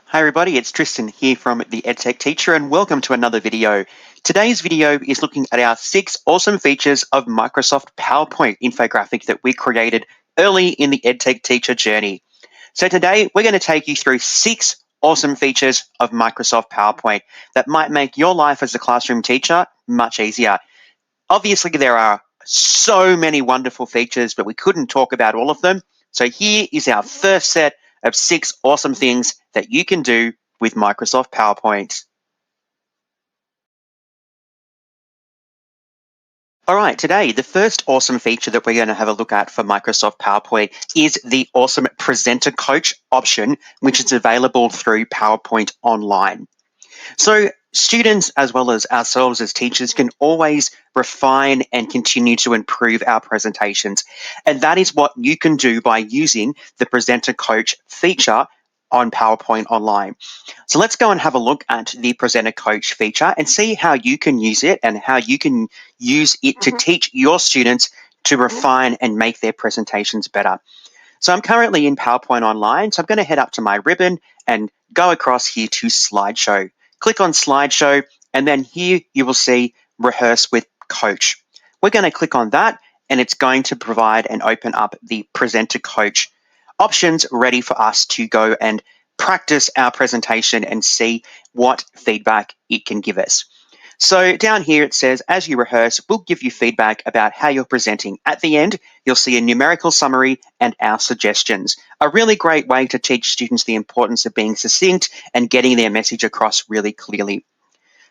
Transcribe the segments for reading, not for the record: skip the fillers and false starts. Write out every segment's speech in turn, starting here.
Hi everybody, it's Tristan here from the EdTech Teacher and welcome to another video. Today's video is looking at our 6 awesome features of Microsoft PowerPoint infographic that we created early in the EdTech Teacher journey. So today we're going to take you through 6 awesome features of Microsoft PowerPoint that might make your life as a classroom teacher much easier. Obviously there are so many wonderful features, but we couldn't talk about all of them. So here is our first set of 6 awesome things that you can do with Microsoft PowerPoint. All right, today, the first awesome feature that we're going to have a look at for Microsoft PowerPoint is the awesome Presenter Coach option, which is available through PowerPoint Online. So students, as well as ourselves as teachers, can always refine and continue to improve our presentations. And that is what you can do by using the Presenter Coach feature on PowerPoint Online. So let's go and have a look at the Presenter Coach feature and see how you can use it and how you can use it to teach your students to refine and make their presentations better. So I'm currently in PowerPoint Online, so I'm going to head up to my ribbon and go across here to Slideshow. Click on Slideshow, and then here you will see Rehearse with Coach. We're going to click on that, and it's going to provide and open up the Presenter Coach options ready for us to go and practice our presentation and see what feedback it can give us. So down here it says, as you rehearse, we'll give you feedback about how you're presenting. At the end, you'll see a numerical summary and our suggestions. A really great way to teach students the importance of being succinct and getting their message across really clearly.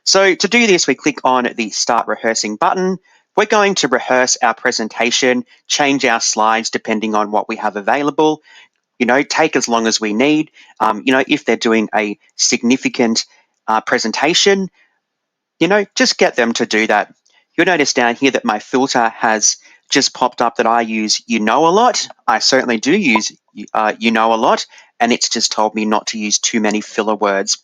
So to do this, we click on the Start Rehearsing button. We're going to rehearse our presentation, change our slides depending on what we have available. Take as long as we need. If they're doing a significant presentation, just get them to do that. You'll notice down here that my filter has just popped up that I use a lot. I certainly do use a lot, and it's just told me not to use too many filler words.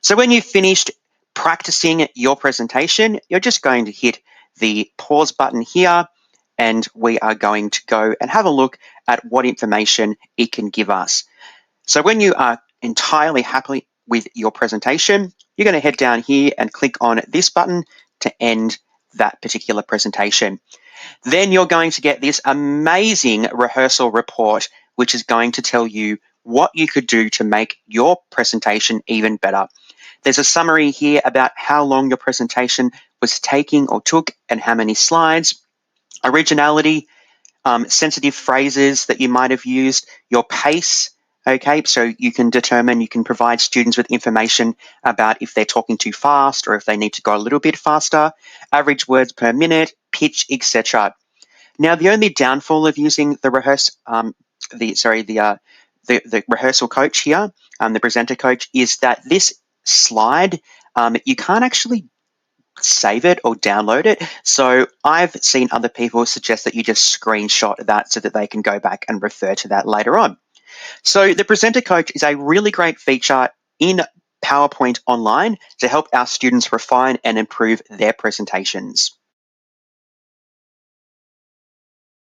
So when you've finished practicing your presentation, you're just going to hit the pause button here, and we are going to go and have a look at what information it can give us. So when you are entirely happy with your presentation, you're going to head down here and click on this button to end that particular presentation. Then you're going to get this amazing rehearsal report, which is going to tell you what you could do to make your presentation even better. There's a summary here about how long your presentation was taking or took and how many slides, originality, sensitive phrases that you might have used, your pace. Okay, so you can provide students with information about if they're talking too fast or if they need to go a little bit faster, average words per minute, pitch, etc. Now, the only downfall of using the rehearsal coach here, the presenter coach, is that this slide, you can't actually save it or download it. So I've seen other people suggest that you just screenshot that so that they can go back and refer to that later on. So the Presenter Coach is a really great feature in PowerPoint Online to help our students refine and improve their presentations.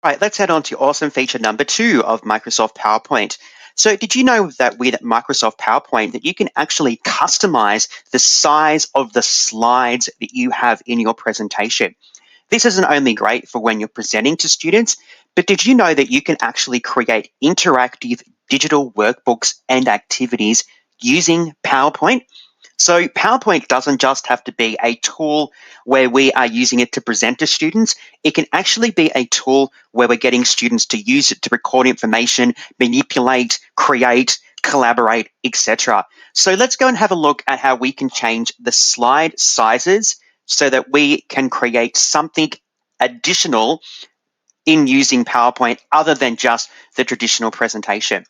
All right, let's head on to awesome feature number 2 of Microsoft PowerPoint. So did you know that with Microsoft PowerPoint that you can actually customize the size of the slides that you have in your presentation? This isn't only great for when you're presenting to students, but did you know that you can actually create interactive digital workbooks and activities using PowerPoint? So PowerPoint doesn't just have to be a tool where we are using it to present to students. It can actually be a tool where we're getting students to use it to record information, manipulate, create, collaborate, etc. So let's go and have a look at how we can change the slide sizes so that we can create something additional in using PowerPoint other than just the traditional presentation.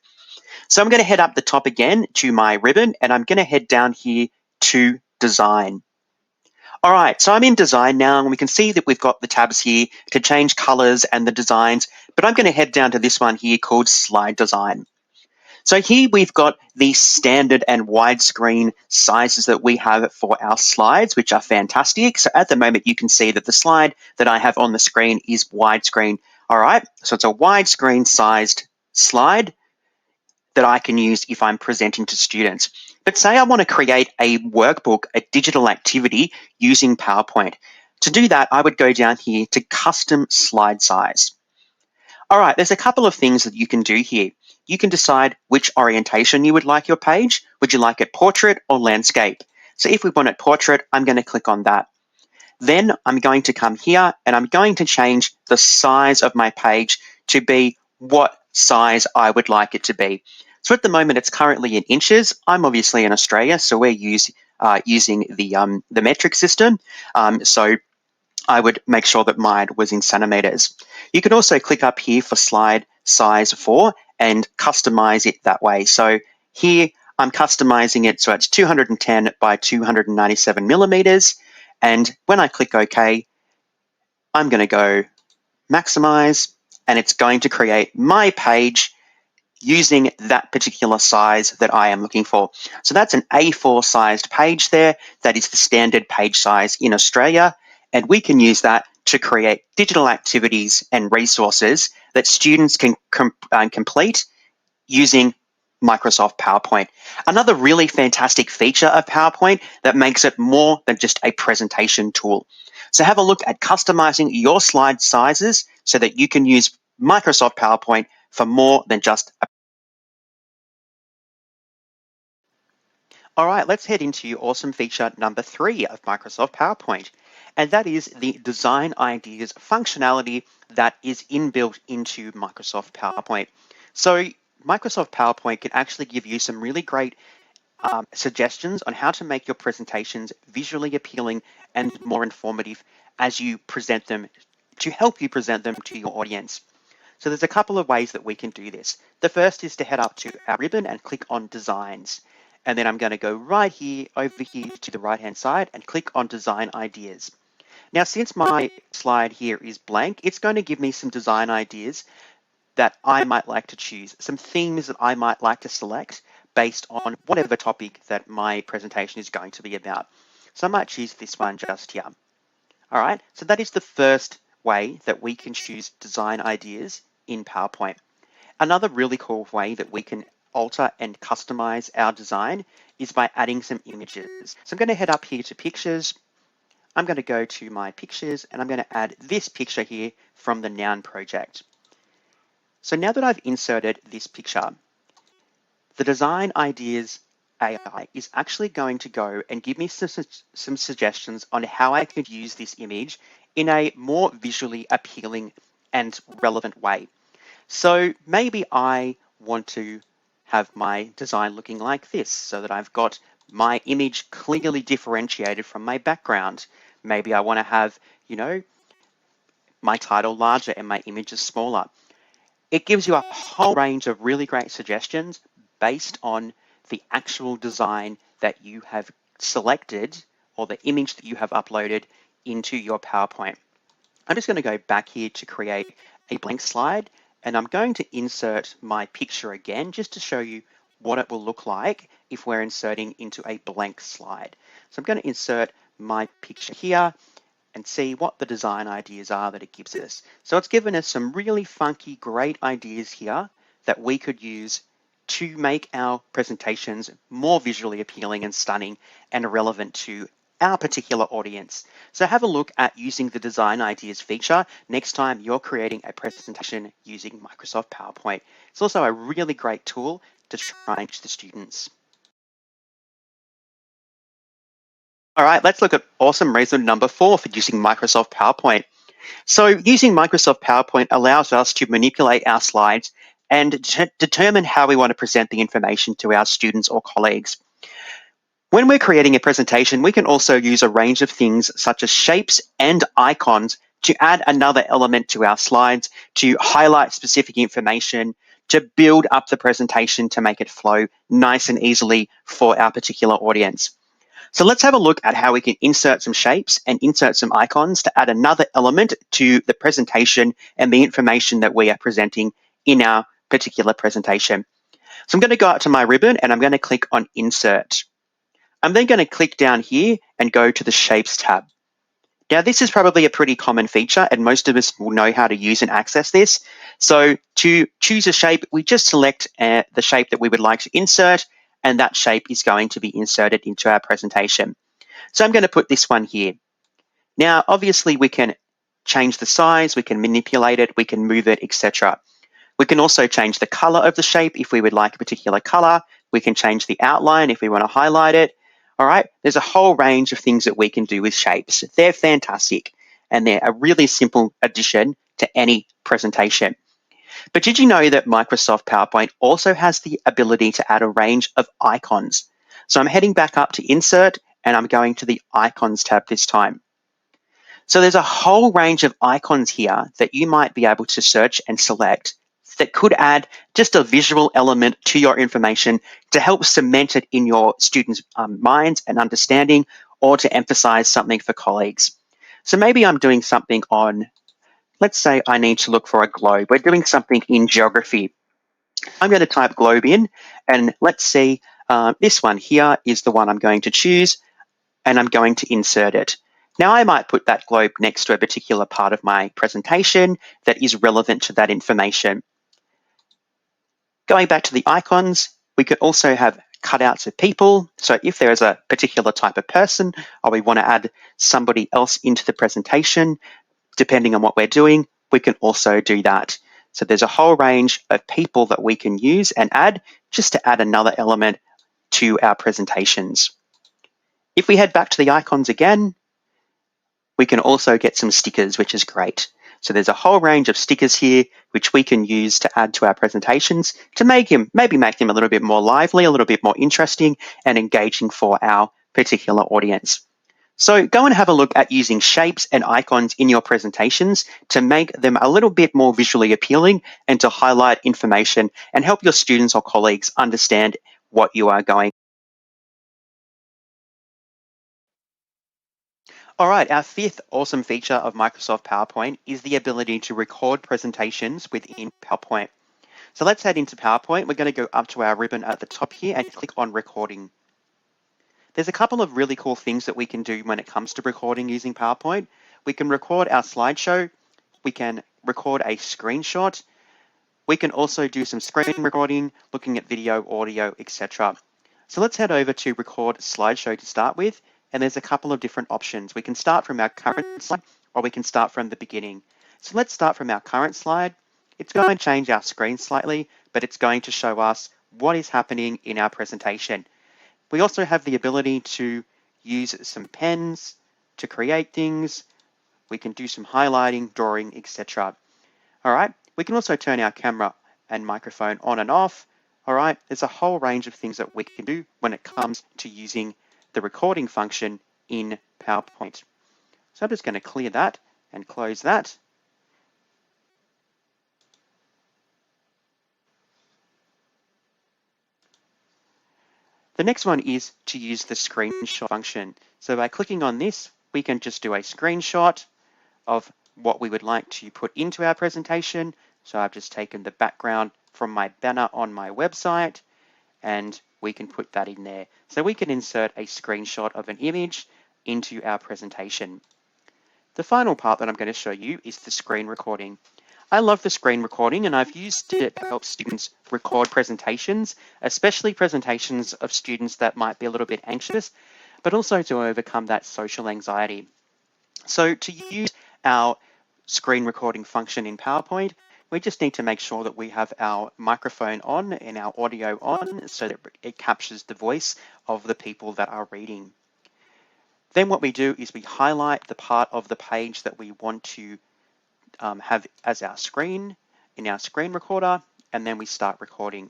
So I'm going to head up the top again to my ribbon, and I'm going to head down here to Design. All right, so I'm in Design now, and we can see that we've got the tabs here to change colors and the designs, but I'm going to head down to this one here called Slide Design. So here we've got the standard and widescreen sizes that we have for our slides, which are fantastic. So at the moment, you can see that the slide that I have on the screen is widescreen. All right, so it's a widescreen sized slide that I can use if I'm presenting to students. But say I want to create a workbook, a digital activity using PowerPoint. To do that, I would go down here to custom slide size. All right, there's a couple of things that you can do here. You can decide which orientation you would like your page. Would you like it portrait or landscape? So if we want it portrait, I'm going to click on that. Then I'm going to come here and I'm going to change the size of my page to be what size I would like it to be. So at the moment, it's currently in inches. I'm obviously in Australia, so we're using the metric system. So I would make sure that mine was in centimeters. You can also click up here for slide size 4 and customize it that way. So here I'm customizing it so it's 210 by 297 millimeters. And when I click OK, I'm going to go maximize, and it's going to create my page using that particular size that I am looking for. So that's an A4 sized page there. That is the standard page size in Australia. And we can use that to create digital activities and resources that students can complete using Microsoft PowerPoint. Another really fantastic feature of PowerPoint that makes it more than just a presentation tool. So have a look at customizing your slide sizes so that you can use Microsoft PowerPoint for more than just a. All right, let's head into awesome feature number 3 of Microsoft PowerPoint, and that is the design ideas functionality that is inbuilt into Microsoft PowerPoint. So Microsoft PowerPoint can actually give you some really great suggestions on how to make your presentations visually appealing and more informative as you present them, to help you present them to your audience. So there's a couple of ways that we can do this. The first is to head up to our ribbon and click on Designs. And then I'm going to go right here, over here to the right-hand side and click on Design Ideas. Now, since my slide here is blank, it's going to give me some design ideas that I might like to choose, some themes that I might like to select based on whatever topic that my presentation is going to be about. So I might choose this one just here. All right, so that is the first way that we can choose design ideas in PowerPoint. Another really cool way that we can alter and customize our design is by adding some images. So I'm going to head up here to Pictures. I'm going to go to my pictures and I'm going to add this picture here from the Noun project. So now that I've inserted this picture, the Design Ideas AI is actually going to go and give me some suggestions on how I could use this image in a more visually appealing and relevant way. So maybe I want to have my design looking like this so that I've got my image clearly differentiated from my background. Maybe I want to have, my title larger and my images smaller. It gives you a whole range of really great suggestions based on the actual design that you have selected or the image that you have uploaded into your PowerPoint. I'm just going to go back here to create a blank slide, and I'm going to insert my picture again just to show you what it will look like if we're inserting into a blank slide. So I'm going to insert my picture here and see what the design ideas are that it gives us. So it's given us some really funky, great ideas here that we could use to make our presentations more visually appealing and stunning and relevant to our particular audience. So have a look at using the Design Ideas feature next time you're creating a presentation using Microsoft PowerPoint. It's also a really great tool to try and teach the students. All right, let's look at awesome reason number 4 for using Microsoft PowerPoint. So using Microsoft PowerPoint allows us to manipulate our slides and determine how we want to present the information to our students or colleagues. When we're creating a presentation, we can also use a range of things such as shapes and icons to add another element to our slides, to highlight specific information, to build up the presentation to make it flow nice and easily for our particular audience. So let's have a look at how we can insert some shapes and insert some icons to add another element to the presentation and the information that we are presenting in our particular presentation. So I'm going to go up to my ribbon and I'm going to click on Insert. I'm then going to click down here and go to the Shapes tab. Now, this is probably a pretty common feature and most of us will know how to use and access this. So to choose a shape, we just select the shape that we would like to insert, and that shape is going to be inserted into our presentation. So I'm going to put this one here. Now, obviously, we can change the size, we can manipulate it, we can move it, etc. We can also change the color of the shape if we would like a particular color. We can change the outline if we want to highlight it. All right, there's a whole range of things that we can do with shapes. They're fantastic, and they're a really simple addition to any presentation. But did you know that Microsoft PowerPoint also has the ability to add a range of icons? So I'm heading back up to Insert, and I'm going to the Icons tab this time. So there's a whole range of icons here that you might be able to search and select that could add just a visual element to your information to help cement it in your students' minds and understanding, or to emphasize something for colleagues. So maybe I'm doing something on, let's say I need to look for a globe. We're doing something in geography. I'm going to type globe in, and let's see, this one here is the one I'm going to choose, and I'm going to insert it. Now, I might put that globe next to a particular part of my presentation that is relevant to that information. Going back to the icons, we could also have cutouts of people. So if there is a particular type of person, or we want to add somebody else into the presentation, depending on what we're doing, we can also do that. So there's a whole range of people that we can use and add just to add another element to our presentations. If we head back to the icons again, we can also get some stickers, which is great. So there's a whole range of stickers here, which we can use to add to our presentations to maybe make them a little bit more lively, a little bit more interesting and engaging for our particular audience. So go and have a look at using shapes and icons in your presentations to make them a little bit more visually appealing and to highlight information and help your students or colleagues understand what you are going. All right, our fifth awesome feature of Microsoft PowerPoint is the ability to record presentations within PowerPoint. So let's head into PowerPoint. We're going to go up to our ribbon at the top here and click on recording. There's a couple of really cool things that we can do when it comes to recording using PowerPoint. We can record our slideshow. We can record a screenshot. We can also do some screen recording, looking at video, audio, etc. So let's head over to record slideshow to start with. And there's a couple of different options. We can start from our current slide, or we can start from the beginning. So let's start from our current slide. It's going to change our screen slightly, but it's going to show us what is happening in our presentation. We also have the ability to use some pens to create things. We can do some highlighting, drawing, etc. All right, we can also turn our camera and microphone on and off. All right, there's a whole range of things that we can do when it comes to using the recording function in PowerPoint. So I'm just going to clear that and close that. The next one is to use the screenshot function. So by clicking on this, we can just do a screenshot of what we would like to put into our presentation. So I've just taken the background from my banner on my website, and we can put that in there. So we can insert a screenshot of an image into our presentation. The final part that I'm going to show you is the screen recording. I love the screen recording, and I've used it to help students record presentations, especially presentations of students that might be a little bit anxious, but also to overcome that social anxiety. So to use our screen recording function in PowerPoint, we just need to make sure that we have our microphone on and our audio on so that it captures the voice of the people that are reading. Then what we do is we highlight the part of the page that we want to have as our screen in our screen recorder, and then we start recording.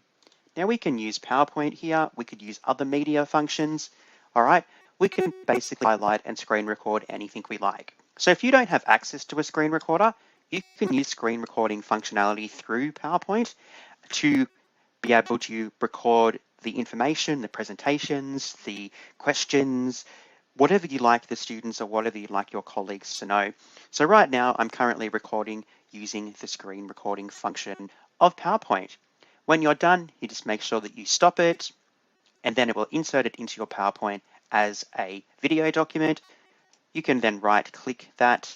Now we can use PowerPoint here. We could use other media functions. All right, we can basically highlight and screen record anything we like. So if you don't have access to a screen recorder, you can use screen recording functionality through PowerPoint to be able to record the information, the presentations, the questions, whatever you like the students or whatever you'd like your colleagues to know. So right now, I'm currently recording using the screen recording function of PowerPoint. When you're done, you just make sure that you stop it, and then it will insert it into your PowerPoint as a video document. You can then right-click that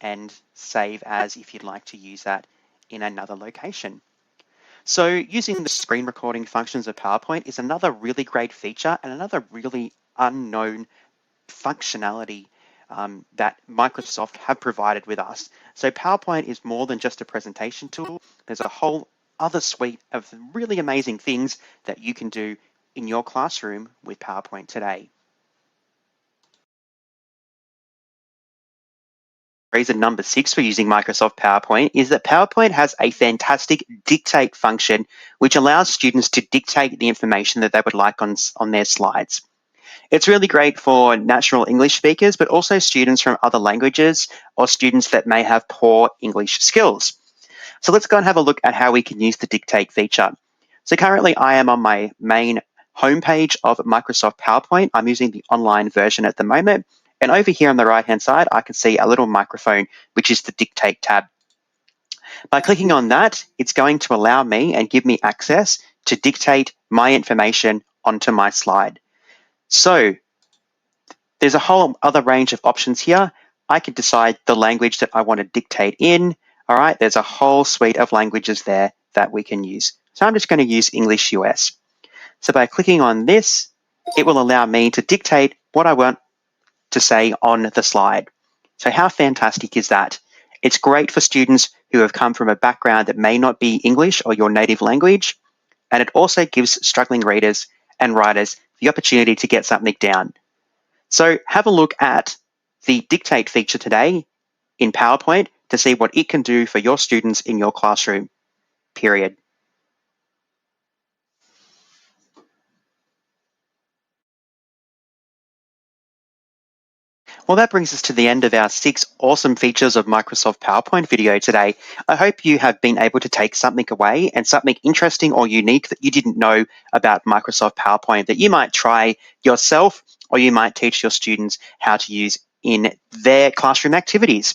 and save as if you'd like to use that in another location. So using the screen recording functions of PowerPoint is another really great feature and another really unknown functionality that Microsoft have provided with us. So PowerPoint is more than just a presentation tool. There's a whole other suite of really amazing things that you can do in your classroom with PowerPoint today. Reason number 6 for using Microsoft PowerPoint is that PowerPoint has a fantastic dictate function, which allows students to dictate the information that they would like on their slides. It's really great for natural English speakers, but also students from other languages or students that may have poor English skills. So let's go and have a look at how we can use the dictate feature. So currently I am on my main homepage of Microsoft PowerPoint. I'm using the online version at the moment. And over here on the right-hand side, I can see a little microphone, which is the dictate tab. By clicking on that, it's going to allow me and give me access to dictate my information onto my slide. So there's a whole other range of options here. I can decide the language that I want to dictate in. All right, there's a whole suite of languages there that we can use. So I'm just going to use English US. So by clicking on this, it will allow me to dictate what I want to say on the slide. So how fantastic is that? It's great for students who have come from a background that may not be English or your native language, and it also gives struggling readers and writers the opportunity to get something down. So have a look at the dictate feature today in PowerPoint to see what it can do for your students in your classroom, period. Well, that brings us to the end of our 6 awesome features of Microsoft PowerPoint video today. I hope you have been able to take something away and something interesting or unique that you didn't know about Microsoft PowerPoint that you might try yourself or you might teach your students how to use in their classroom activities.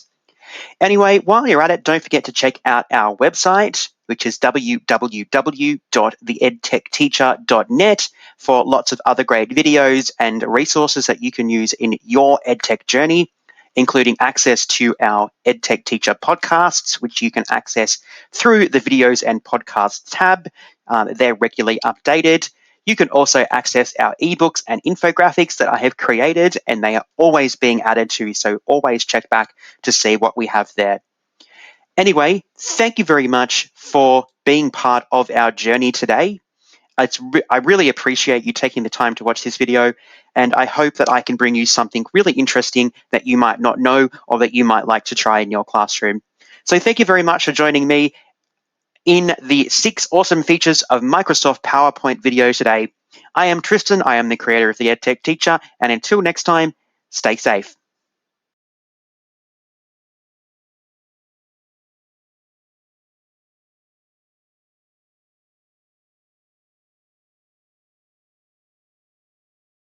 Anyway, while you're at it, don't forget to check out our website, which is www.theedtechteacher.net, for lots of other great videos and resources that you can use in your EdTech journey, including access to our EdTech Teacher podcasts, which you can access through the videos and podcasts tab. They're regularly updated. You can also access our ebooks and infographics that I have created, and they are always being added to, so always check back to see what we have there. Anyway, thank you very much for being part of our journey today. I really appreciate you taking the time to watch this video, and I hope that I can bring you something really interesting that you might not know or that you might like to try in your classroom. So thank you very much for joining me in the 6 awesome features of Microsoft PowerPoint video today. I am Tristan, I am the creator of the EdTech Teacher, and until next time, stay safe.